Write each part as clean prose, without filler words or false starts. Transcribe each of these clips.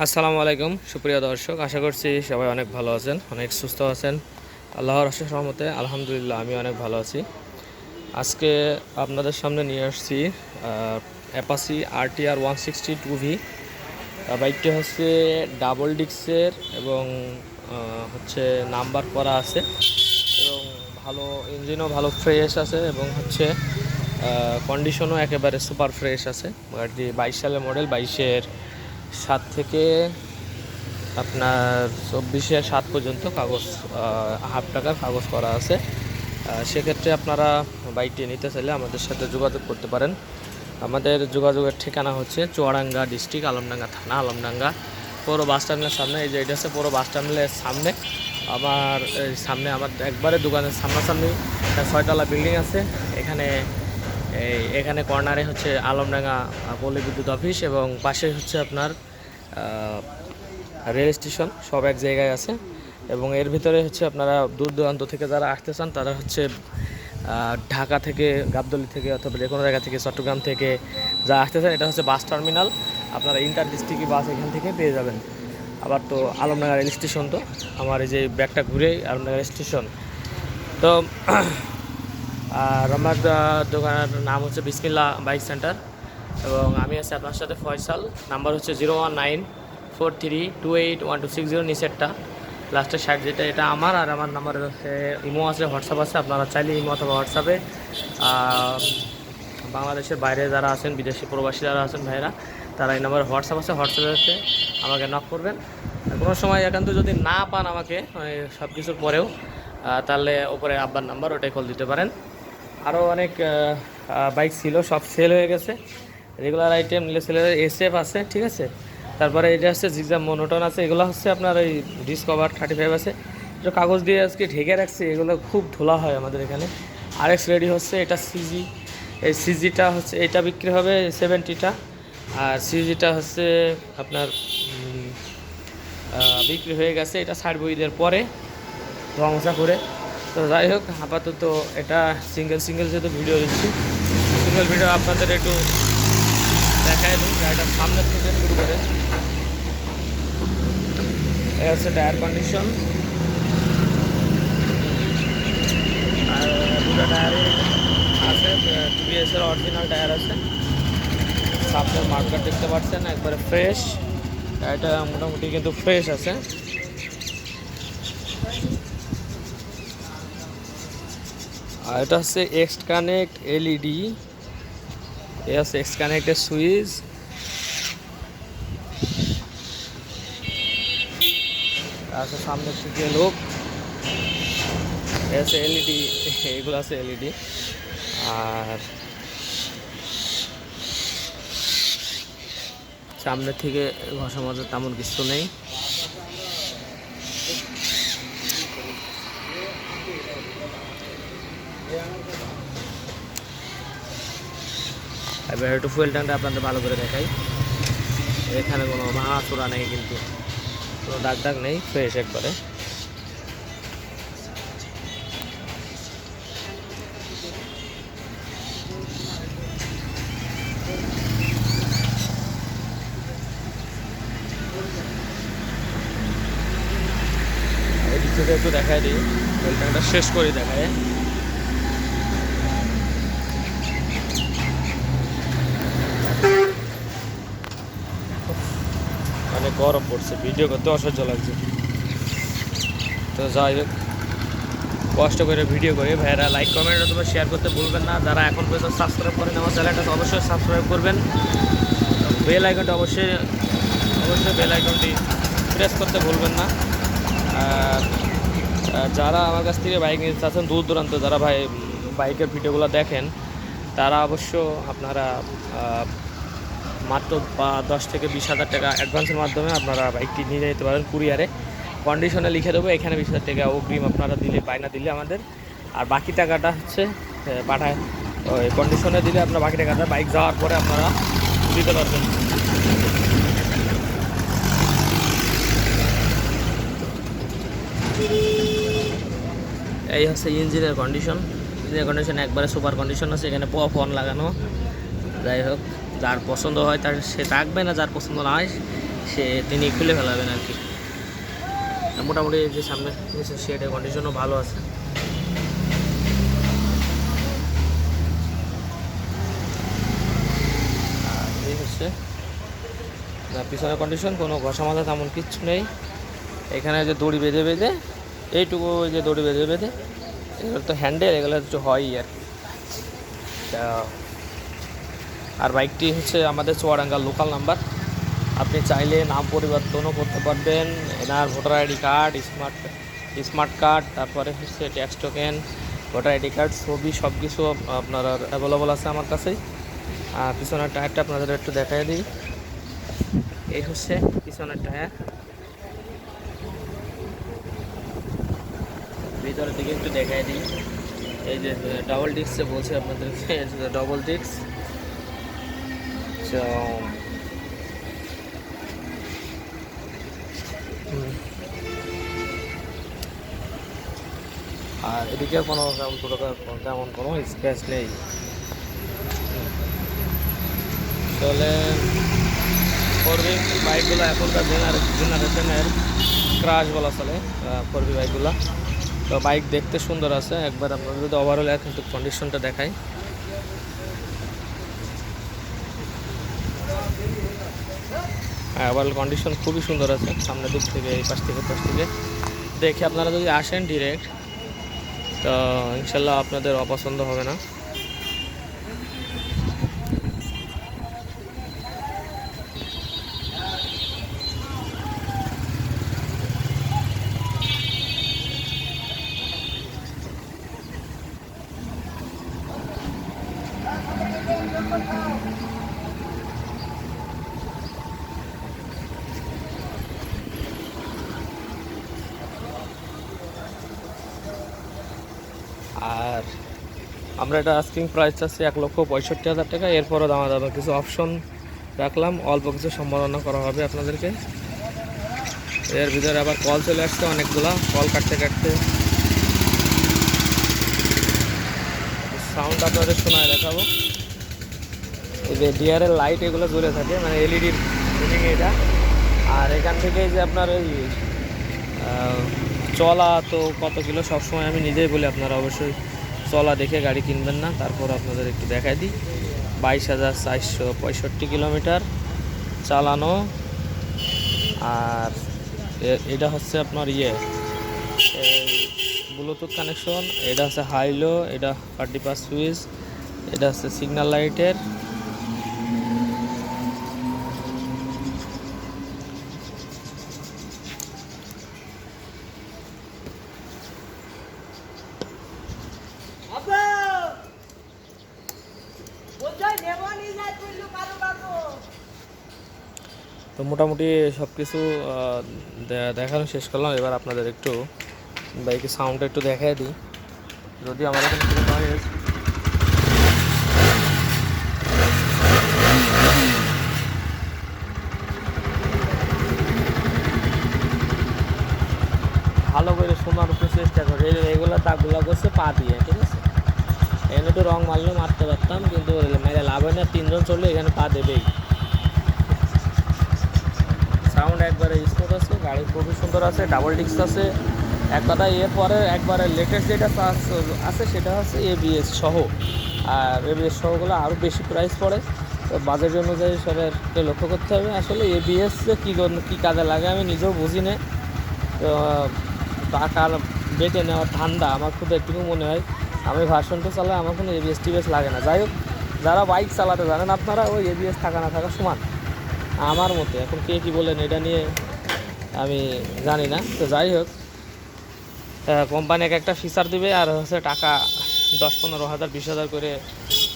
আসসালামু আলাইকুম সুপ্রিয় দর্শক, আশা করছি সবাই অনেক ভালো আছেন, অনেক সুস্থ আছেন। আল্লাহর অশেষ রহমতে আলহামদুলিল্লাহ আমি অনেক ভালো আছি। আজকে আপনাদের সামনে নিয়ে আসছি অ্যাপাচি RTR 160 2V। বাইকটি হচ্ছে ডাবল ডিক্সের এবং হচ্ছে নাম্বার করা আছে এবং ভালো ইঞ্জিনও ভালো ফ্রেশ আছে এবং হচ্ছে কন্ডিশনও একেবারে সুপার ফ্রেশ আছে। গাড়িটি 22 সালের মডেল, 22-এর 7 থেকে আপনার 24-এর 7 পর্যন্ত কাগজ হাফ টাকার কাগজ করা আছে। সেক্ষেত্রে আপনারা বাইকটি নিতে চাইলে আমাদের সাথে যোগাযোগ করতে পারেন। আমাদের যোগাযোগের ঠিকানা হচ্ছে চুয়াডাঙ্গা ডিস্ট্রিক্ট, আলমডাঙ্গা থানা, আলমডাঙ্গা পৌর বাস টার্মিনালের সামনে। এই যে এটা হচ্ছে পৌর বাস টার্মিনালের সামনে। আমার একবারে দোকানের সামনাসামনি একটা 6 তলা বিল্ডিং আছে। এখানে কর্নারে হচ্ছে আলমডাঙ্গা পল্লী বিদ্যুৎ অফিস এবং পাশে হচ্ছে আপনার রেল স্টেশন, সব এক জায়গায় আছে। এবং এর ভিতরে হচ্ছে আপনারা দূর দূরান্ত থেকে যারা আসতে চান তারা হচ্ছে ঢাকা থেকে, গাবতলী থেকে অথবা যে কোনো জায়গা থেকে, চট্টগ্রাম থেকে যা আসতে চান, এটা হচ্ছে বাস টার্মিনাল। আপনারা ইন্টার ডিস্ট্রিক্ট বাস এখান থেকে পেয়ে যাবেন। আবার তো আলমডাঙ্গা রেল স্টেশন, তো আমার এই যে ব্যাগটা ঘুরেই আলমডাঙ্গা রেল স্টেশন। তো আর আমার দোকানের নাম হচ্ছে বিসমিল্লাহ বাইক সেন্টার এবং আমি আছি আপনার সাথে ফয়সাল। নাম্বার হচ্ছে 01943281260, নিচেরটা লাস্টের 60 যেটা, এটা আমার। আর আমার নাম্বারে হচ্ছে ইমো আছে, হোয়াটসঅ্যাপ আছে। আপনারা চাইলে ইমো অথবা হোয়াটসঅ্যাপে বাংলাদেশের বাইরে যারা আছেন, বিদেশি প্রবাসী যারা আছেন ভাইরা, তারা এই নাম্বারে হোয়াটসঅ্যাপ আছে, হোয়াটসঅ্যাপে আমাকে নক করবেন। কোনো সময় একান্ত যদি না পান আমাকে সব কিছুর পরেও, তাহলে ওপরে আব্বার নাম্বার, ওটাই কল দিতে পারেন। আরও অনেক বাইক ছিল, সব সেল হয়ে গেছে। রেগুলার আইটেম নিলে সেলের SF আছে, ঠিক আছে। তারপরে এটা হচ্ছে জিগজাম মনোটন আছে। এগুলো হচ্ছে আপনার ওই ডিসকভার 35 আছে, যে কাগজ দিয়ে আজকে ঢেকে রাখছি। এগুলো খুব ধোলা হয় আমাদের এখানে। RX রেডি হচ্ছে, এটা CG। এই CGটা হচ্ছে, এটা বিক্রি হবে 70টা, আর CGটা হচ্ছে আপনার বিক্রি হয়ে গেছে। এটা ছাড়বো ঈদের পরে ধোঁয়ামোছা করে। তো যাই হোক, আপাতত এটা সিঙ্গেল যেহেতু ভিডিও দিচ্ছি, সিঙ্গেল ভিডিও আপনাদের একটু দেখায় দিই। গাড়িটার সামনের থেকে শুরু করে এই হচ্ছে টায়ার কন্ডিশন। আর দুটো টায়ারই আছে, TVS-এর অরিজিনাল টায়ার আছে। সামনের মার্কার দেখতে পাচ্ছেন, একবারে ফ্রেশ। গাড়িটা মোটামুটি কিন্তু ফ্রেশ আছে। আর এটা হচ্ছে এক্স কানেক্ট LED, এ হচ্ছে এক্স কানেক্টের সুইচ। আছে সামনের থেকে লোক, এ হচ্ছে LED, এগুলো আছে LED। আর সামনের থেকে ঘষা মাজা তেমন কিছু নেই। এবার একটু ফুয়েল ট্যাঙ্কটা আপনাদের ভালো করে দেখাই। এখানে কোনো ভাঙা চূড়া নেই, কিন্তু কোনো দাগ নেই, ফ্রেশ একবারে। এদিক থেকে একটু দেখাই দিই, ফুয়েল ট্যাঙ্কটা শেষ করে দেখায়। অনেক গরম পড়ছে, ভিডিও করতে অসহ্য লাগছে। তো যাই হোক, কষ্ট করে ভিডিও করে ভাইয়েরা লাইক কমেন্ট অথবা শেয়ার করতে ভুলবেন না। যারা এখন পর্যন্ত সাবস্ক্রাইব করেন আমার চ্যানেলটা, অবশ্যই সাবস্ক্রাইব করবেন। বেল আইকনটা অবশ্যই বেল আইকনটি প্রেস করতে ভুলবেন না। আর যারা আমার কাছ থেকে বাইক নিতে চাচ্ছেন দূর দূরান্ত, যারা বাইকের ভিডিওগুলো দেখেন, তারা অবশ্য আপনারা মাত্র 10 থেকে 20 হাজার টাকা অ্যাডভান্সের মাধ্যমে আপনারা বাইকটি নিয়ে যেতে পারেন কুরিয়ারে। কন্ডিশনে লিখে দেবো, এখানে 20 হাজার টাকা অগ্রিম আপনারা দিলে, বায়না দিলে আমাদের, আর বাকি টাকাটা হচ্ছে পাঠায় ওই কন্ডিশনে দিলে আপনার বাকি টাকাটা বাইক যাওয়ার পরে আপনারা দিতে পারবেন। এই হচ্ছে ইঞ্জিনের কন্ডিশন একবারে সুপার কন্ডিশন আছে। এখানে ফোন লাগানো। যাই হোক, যার পছন্দ হয় তার সে থাকবে, না যার পছন্দ না হয় তিনি খুলে ফেলাবেন আর কি। মোটামুটি যে সামনে সেটার কন্ডিশনও ভালো আছে। আর এই হচ্ছে পিছনের কন্ডিশন, কোনো ঘষা মাজা তেমন কিচ্ছু নেই। এখানে যে দড়ি বেঁধে বেঁধে এইটুকু, ওই যে দড়ি বেঁধে বেঁধে, এগুলো তো হ্যান্ডেল, এগুলো হচ্ছে হয়ই আর কি। আর বাইকটি হচ্ছে আমাদের চুয়াডাঙ্গার লোকাল নাম্বার। আপনি চাইলে নাম পরিবর্তনও করতে পারবেন। এনার voter ID card, smart card, তারপরে হচ্ছে tax token, voter ID card, ছবি, সব কিছু আপনার অ্যাভেলেবল আছে আমার কাছেই। আর পিছনের টায়ারটা আপনাদের একটু দেখাই দিই। এই হচ্ছে পিছনের টায়ার, ভিতরের দিকে একটু দেখাই দিই। এই যে ডাবল ডিস্ক বলছে আপনাদেরকে, ডাবল ডিস্ক। আর এদিকে কোনো তেমন কোনো স্ক্র্যাচ নেই। আসলে ফোরবি বাইকগুলো এখনকার জেনারেশনের ক্রাশ বলা চলে ফোরবি বাইকগুলো। তো বাইক দেখতে সুন্দর আছে। একবার আপনাদের যদি ওভারঅল কিন্তু কন্ডিশনটা দেখাই, হ্যাঁ ওভারঅল কন্ডিশন খুবই সুন্দর আছে। সামনের দিক থেকে, এই পাশ থেকে, পাশ থেকে দেখে আপনারা যদি আসেন ডিরেক্ট, তো ইনশাল্লাহ আপনাদের অপছন্দ হবে না। আর আমরা এটা আস্কিং প্রাইস চাচ্ছি 1,65,000 টাকা। এরপরও দামা কিছু অপশন রাখলাম, অল্প কিছু সম্ভাবনা করা হবে আপনাদেরকে। এর ভিতরে আবার কল চলে আসছে অনেকগুলা, কল কাটতে কাটতে সাউন্ড আপনাদের শোনায় দেখাবো। এই যে ডিআরের লাইট এগুলো জ্বলে থাকে, মানে এলইডির এটা। আর এখান থেকে যে আপনার ওই চলা তো কত কিলো সবসময় আমি নিজেই বলি, আপনারা অবশ্যই চলা দেখে গাড়ি কিনবেন না। তারপর আপনাদের একটু দেখাই দিই, 22,465 কিলোমিটার চালানো। আর এটা হচ্ছে আপনার ব্লুটুথ কানেকশন, এটা হচ্ছে হাইলো, এটা 40 সুইচ, এটা হচ্ছে সিগন্যাল লাইটের। তো মোটামুটি সব কিছু দেখানো শেষ করলাম। এবার আপনাদের একটু বাইকের সাউন্ডটা একটু দেখাই দিই। যদি আমার এখানে ভালো করে শোনার উপর চেষ্টা করি। এগুলো দাগগুলো করছে পা দিয়ে, ঠিক আছে। এখানে একটু রং মারলেও মারতে পারতাম, কিন্তু মেরে লাভ হয় না। 3 জন চললে এখানে পা দেবেই। সাউন্ড একবারে স্মুথ আছে, গাড়ি খুবই সুন্দর আছে, ডাবল ডিস্ক আছে। এক কথা, এরপরে একবারে লেটেস্ট যেটা আছে সেটা হচ্ছে এবিএস সহ। আর এবিএস সহগুলো আরও বেশি প্রাইস পড়ে। তো বাজেট অনুযায়ী সবাইকে লক্ষ্য করতে হবে। আসলে এবিএস যে কী কাজে লাগে আমি নিজেও বুঝি না। তো টাকার বেটে নেওয়ার ধান্দা আমার খুব একটুকু মনে হয়। আমি ভার্সনটা চালাই, আমার কোনো এবিএস টিবিএস লাগে না। যাই হোক, যারা বাইক চালাতে জানেন আপনারা, ওই এবিএস থাকা না থাকা সমান আমার মতে। এখন কে কী বলেন এটা নিয়ে আমি জানি না। তো যাই হোক, কোম্পানি একটা ফিচার দিবে, আর হচ্ছে টাকা 10-15 হাজার 20,000 করে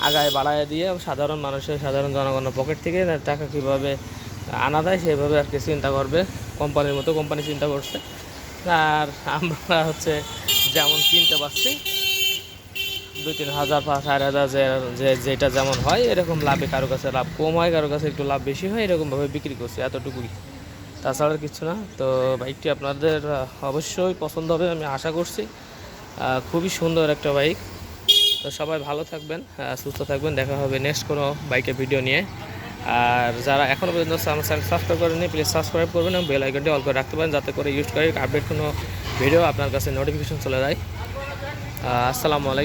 আগায় বাড়ায় দিয়ে সাধারণ মানুষের, সাধারণ জনগণের পকেট থেকে টাকা কীভাবে আনা যায় সেভাবে আর কি চিন্তা করবে। কোম্পানির মতো কোম্পানি চিন্তা করছে। আর আমরা হচ্ছে যেমন কিনতে পারছি 2-3 হাজার 4,000 যেটা যেমন হয় এরকম লাভে, কারো কাছে লাভ কম হয়, কারো কাছে একটু লাভ বেশি হয়, এরকমভাবে বিক্রি করছি, এতটুকুই, তাছাড়া কিছু না। তো বাইকটি আপনাদের অবশ্যই পছন্দ হবে আমি আশা করছি। খুবই সুন্দর একটা বাইক। তো সবাই ভালো থাকবেন, সুস্থ থাকবেন। দেখা হবে নেক্সট কোনো বাইকের ভিডিও নিয়ে। আর যারা এখনও পর্যন্ত আমার চ্যানেল সাবস্ক্রাইব করেননি প্লিজ সাবস্ক্রাইব করবেন এবং বেল আইকনটি অল করে রাখতে পারেন, যাতে করে ইউজ করে আপডেট কোনো ভিডিও আপনার কাছে নোটিফিকেশন চলে যায়। আসসালামু আলাইকুম।